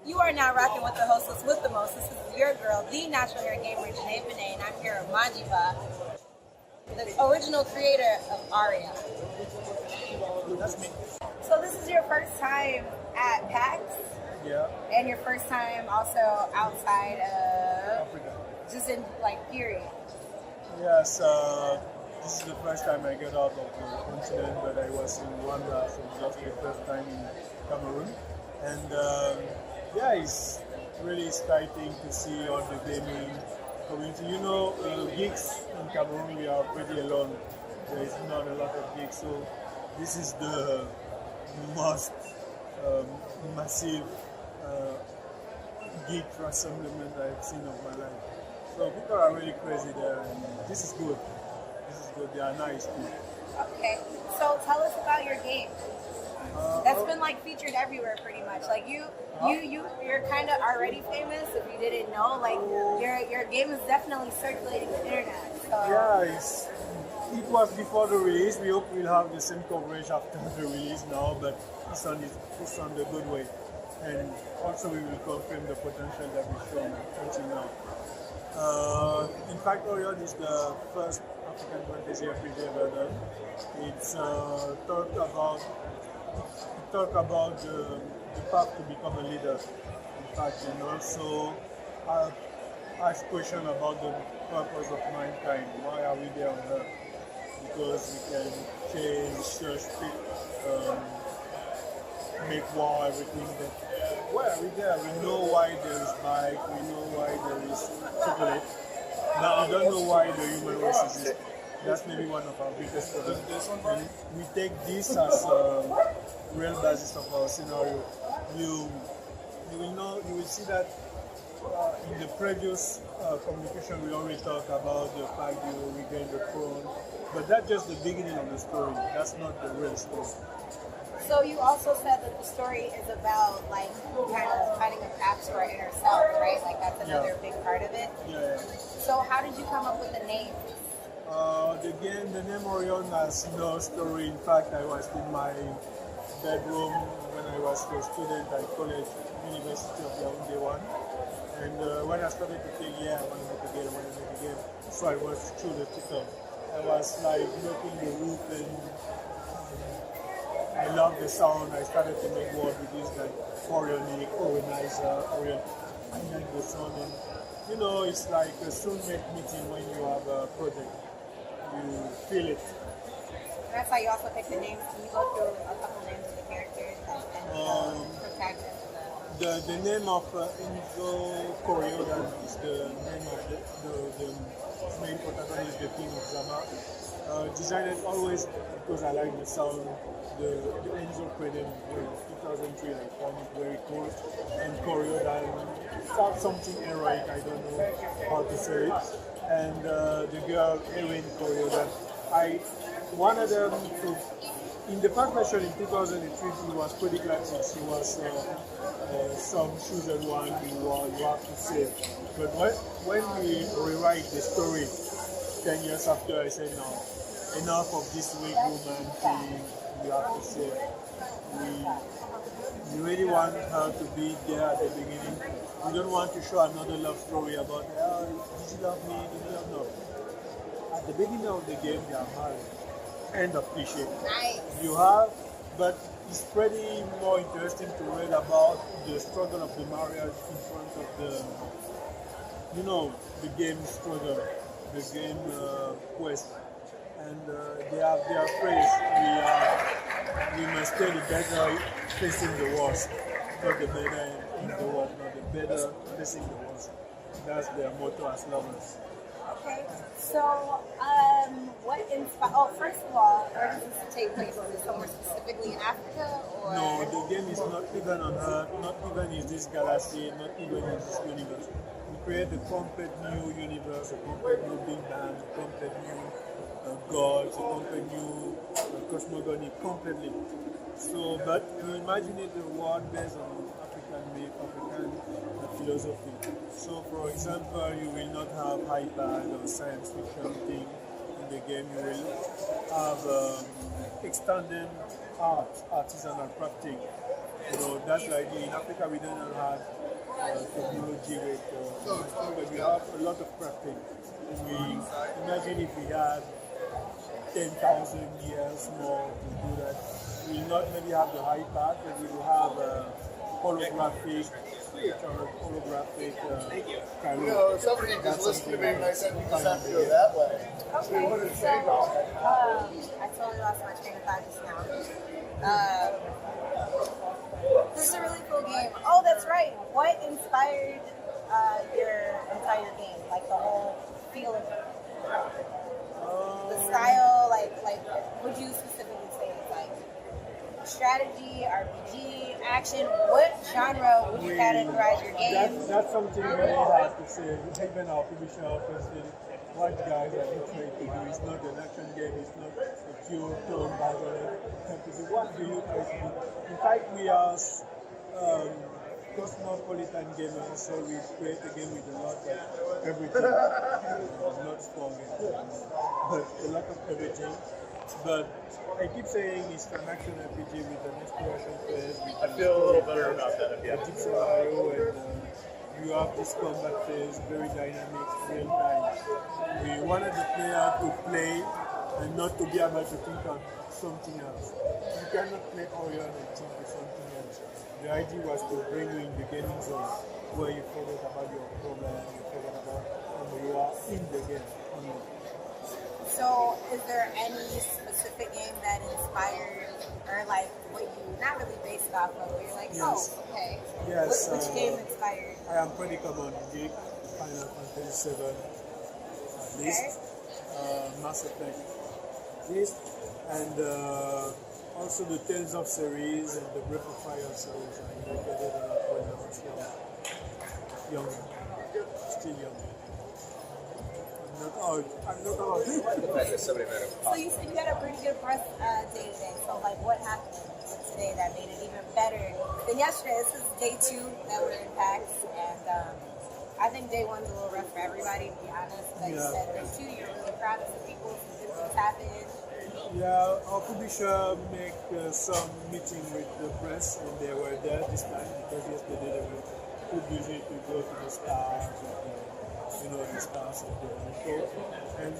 You are now rocking with the hostess with the most. This is your girl, the natural hair gamer, Junae Benne, and I'm here with Madiba, the original creator of Aurion. That's me. So this is your first time at PAX? Yeah. And your first time also outside of Africa. Just in like period. Yes, this is the first time I get out of the continent, but I was in Rwanda, so just the first time in Cameroon. And yeah, it's really exciting to see all the gaming community. You know, geeks in Cameroon, we are pretty alone. There is not a lot of geeks, so this is the most massive geek rassemblement I've seen of my life. So people are really crazy there, and this is good. This is good. They are nice too. Okay, so tell us about your game. That's been like featured everywhere, pretty much. Like you're kind of already famous. If you didn't know, like your game is definitely circulating the internet. So. Yeah, it was before the release. We hope we'll have the same coverage after the release now, but it's on the good way. And also we will confirm the potential that we've shown until now. In fact, Aurion is the first African fantasy RPG ever done. It's talk about the path to become a leader, in fact, and also ask questions about the purpose of mankind. Why are we there on Earth? Because we can change, search, make war, everything. Why are we there? We know why there is bike, we know why there is chocolate, but we don't know why the human race exists. That's maybe one of our biggest problems. And we take this as a real basis of our scenario. You will see that in the previous communication we already talked about the fact you will regain the throne, but that's just the beginning of the story. That's not the real story. So you also said that the story is about like kind of finding a path to our inner self, right? Like that's another big part of it. Yeah. So how did you come up with the name? The name Aurion has no story. In fact, I was in my bedroom when I was a student at college, University of Yaoundé 1. And when I started to think, I want to make a game. So I was through the tutor. I was like looking the roof and I love the sound. I started to make words with this like Aurionic, Aurion. I like the sound, and you know, it's like a soulmate meeting when you have a project. You feel it. That's how you also pick the names. Can you go through a couple names of the characters and protagonists? The name of Enzo Coriolan is the name of the main protagonist, the King of Zama. Designed always because I like the sound. The Enzo credit in 2003, I found it very cool. And Coriolan, it's something heroic, I don't know how to say it. And the girl, Erin Coriolan, I wanted them to. In the first version in 2003, she was pretty classic. She was some chosen one you have to say. But when we rewrite the story 10 years after, I said, no, enough of this weak woman thing, you have to say. We really want her to be there at the beginning. We don't want to show another love story about, did you love me, did you love me? At the beginning of the game, they are married. End of cliche. Nice. You have, but it's pretty more interesting to read about the struggle of the marriage in front of the game struggle, the game quest. And they have their phrase, we must stay the better facing the worst, not the better in the world, not the better facing the worst. That's their motto as lovers. Okay, so what inspired? Oh, first of all, where does this take place? Is it somewhere specifically in Africa, or? No, the game is not even on Earth, not even in this galaxy, not even in this universe. We create a complete new universe, a complete new Big Bang, a complete new gods, a complete new cosmogony, completely. So, but you imagine it the world based on African myth, African philosophy. So, for example, you will not have iPad or science fiction thing in the game. You will have extended artisanal crafting. That's the idea. In Africa, we don't have technology with, but we have a lot of crafting. And we imagine if we had 10,000 years more to do that. We will not maybe have the high part, but we will have holographic, kind of. Somebody just listened to me and I said we just have to go that way. Okay, so I totally lost my train of thought just now. This is a really cool game. Oh, that's right. What inspired your entire game? Like the whole feel of it? The style, like would you specifically say it's like strategy, RPG, action? What genre would you categorize your game? That's something very hard to say. Even our publisher often says, what guys are you trying to do? It's not an action game, it's not a pure turn battle. What do you try to do? In fact, we are cosmopolitan gamers, so we create a game with a lot of everything. Not small games, but a lot of everything. But I keep saying it's an action RPG with an exploration phase. I feel a little better about that. A deep scenario, and you have this combat phase, very dynamic, real time. We wanted the player to play and not to be able to think of something else. You cannot play Aurion and think of something else. The idea was to bring you in the gaming zone where you forget about your problem, you forget about you are in the game only. So, is there any specific game that inspired, or like what you not really based off of, where you're like, Yes. oh, okay. Yes. Which game inspired? I am pretty common geek, Final Fantasy 7 at least, Mass Effect list, and also the Tales of series and the Breath of Fire series. I enjoyed it a lot when I was young, still young. I'm not old. So you said you had a pretty good press day today. So like what happened today that made it even better than yesterday? This is day 2 that we're in PAX, and I think day 1's a little rough for everybody, to be honest. Like you said, day 2 you're really proud of some people, some good things happened. Yeah, our publisher make some meeting with the press, and they were there this time because yesterday they were too busy to go to the stars. The stars of the show. And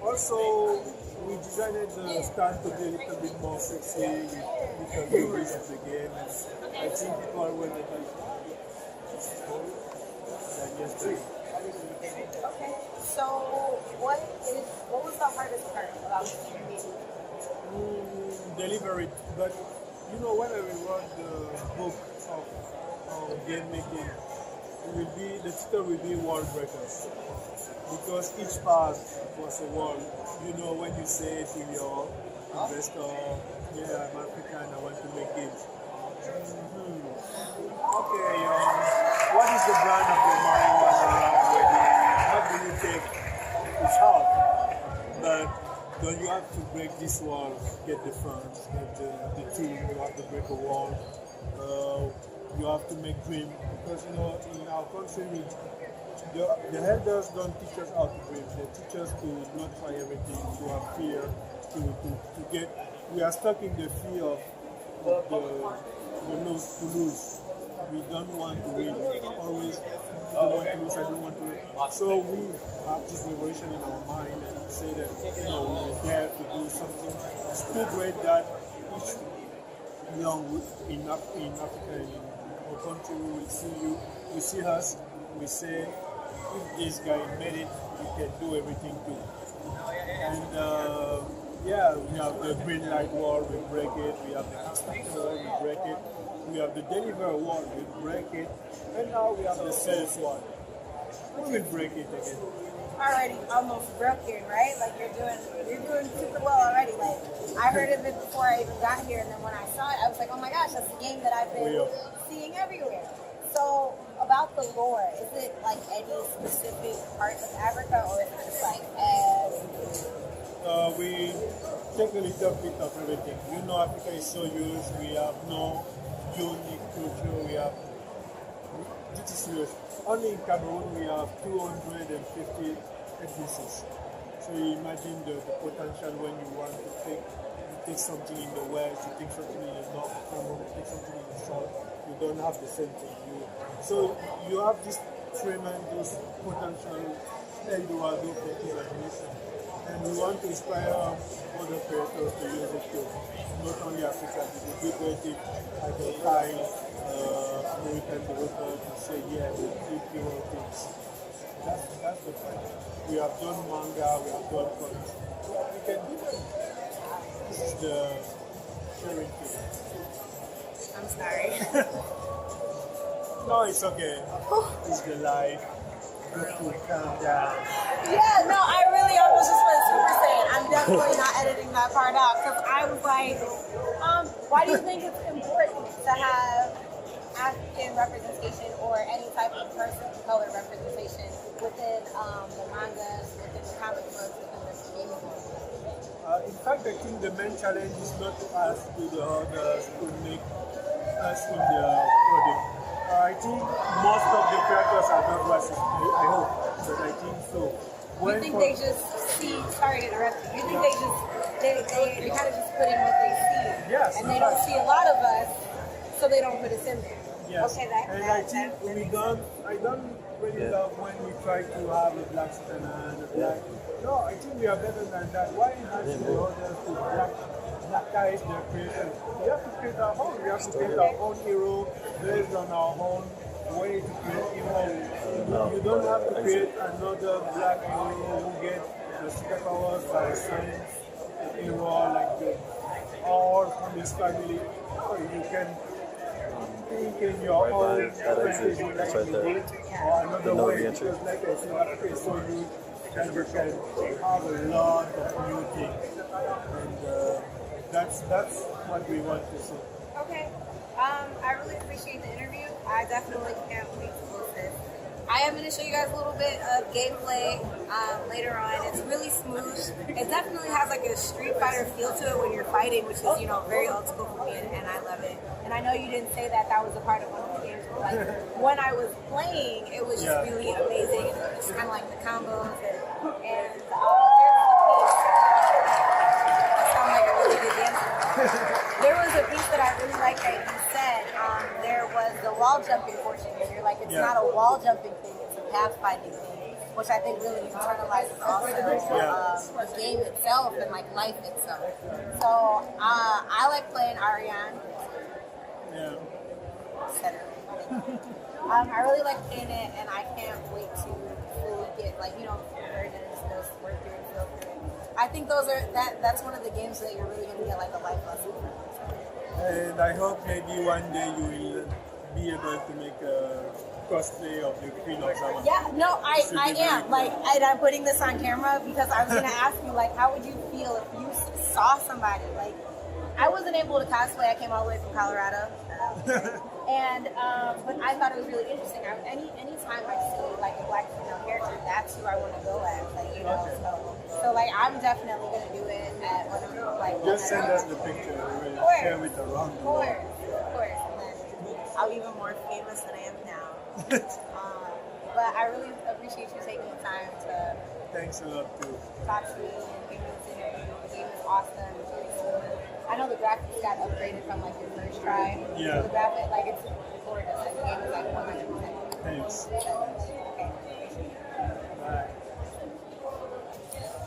also, we designed the stand to be a little bit more sexy with the movies of the game. And I think people were like, yesterday. Okay. So, what was the hardest part about the game? Deliver it. But, when I wrote the book of game making, the title will be World Breakers, because each part was a world. When you say to your investor, yeah, I'm African, I want to make games. Okay, what is the brand of your marijuana? How do you take? It's hard, but then you have to break this wall, get the funds, get the team, you have to break a wall. You have to make dream, because in our country the elders don't teach us how to dream. They teach us to not try everything, to have fear, to get. We are stuck in the fear of the lose. We don't want to win. Always I don't want to lose. I don't want to win. So we have this revolution in our mind and say that we're there to do something. It's too great that each young in Africa and in our country we will see you, we see us, we say, if this guy made it, we can do everything too. And we have the green light wall, we break it, we have the Kickstarter wall, we break it, we have the deliver wall, we break it, and now we have the sales wall. We will break it again. Already almost broken, right? Like you're doing super well already. Like I heard of it before I even got here, and then when I saw it, I was like, oh my gosh, that's a game that I've been seeing everywhere. So about the lore, is it like any specific part of Africa, or is it just like we take a little bit of everything. Africa is so huge. We have no unique culture. We have this is serious. Only in Cameroon we have 250 ethnicities. So you imagine the potential when you want to take something in the west, you take something in the north, you take something in the south, you don't have the same thing. So you have this tremendous potential Eldorado for imagination. And we want to inspire other creators to use it too. Not only Africa, but the big creative identify American developers to say, yeah, we keep hero things. That's the point. We have done manga, we have done comics. We can do that. This is the sharing thing. I'm sorry. No, it's okay. It's the life. Calm down. Yeah, no, I was just what Super saying. I'm definitely not editing that part out because I was like, why do you think it's important to have African representation or any type of person of color representation within the mangas, within the comic books, within the community? In fact, I think the main challenge is not to ask to the others to make us in the product. I think most of the characters are not racist. I hope, but I think so. You think they just see? Sorry to interrupt you. You think they just they kind of just put in what they see, Yes, and they don't see a lot of us, so they don't put us in there. Yes. Okay, I think I don't really love when we try to have a black Sutana and a black. No, I think we are better than that. Why asking the others to blackize their creation? We have to create our own. We have to create our own hero based on our own way to create hero. You don't have to create another black hero who gets the superpowers by the science hero like the all from his family. No, you can think in your own fantasy like you did, or another way, because like I said, Africa is so huge that you can have a lot of new things, and that's what we want to see. Okay. I really appreciate the interview. I definitely can't wait to post this. I am going to show you guys a little bit of gameplay later on. It's really smooth. It definitely has like a Street Fighter feel to it when you're fighting, which is, very old school for me, and I love it. And I know you didn't say that was a part of one of the games, but like when I was playing, it was just really amazing. It's kind of like the combos and there's a piece. I sound like a really good dancer. There was a piece that I really liked that you said. There was the wall jumping portion, and you're like, it's not a wall jumping thing, it's a pathfinding thing, which I think really internalizes also the game itself and like life itself. So I like playing Aurion. Yeah. I really like playing it, and I can't wait to fully get converted into this, work through it, feel through it. I think that's one of the games that you're really going to get like a life lesson from. And I hope maybe one day you will be able to make a cosplay of the Queen of Zama. Yeah, no, I am. And I'm putting this on camera because I was going to ask you, how would you feel if you saw somebody? I wasn't able to cosplay. I came all the way from Colorado. But I thought it was really interesting. Any time I see a black female character, that's who I want to go as. So I'm definitely going to do it at one of the Just send us the picture. We will share it around the world. Of course. And then I'll be even more famous than I am now. But I really appreciate you taking the time to. Thanks a lot too. Talk to me and give me this interview. The game is awesome. It's really smooth. I know the graphics got upgraded from your first try. Yeah. So the graphic, it's gorgeous. The game is 100%. Thanks. Okay. Bye.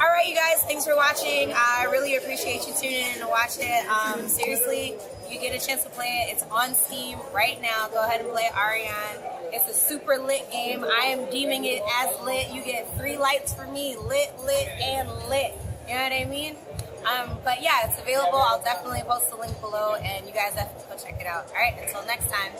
All right, you guys. Thanks for watching. I really appreciate you tuning in to watch it. Seriously, you get a chance to play it. It's on Steam right now. Go ahead and play Aurion. It's a super lit game. I am deeming it as lit. You get 3 lights for me. Lit, and lit. You know what I mean? But yeah, it's available. I'll definitely post the link below, and you guys have to go check it out. All right, until next time.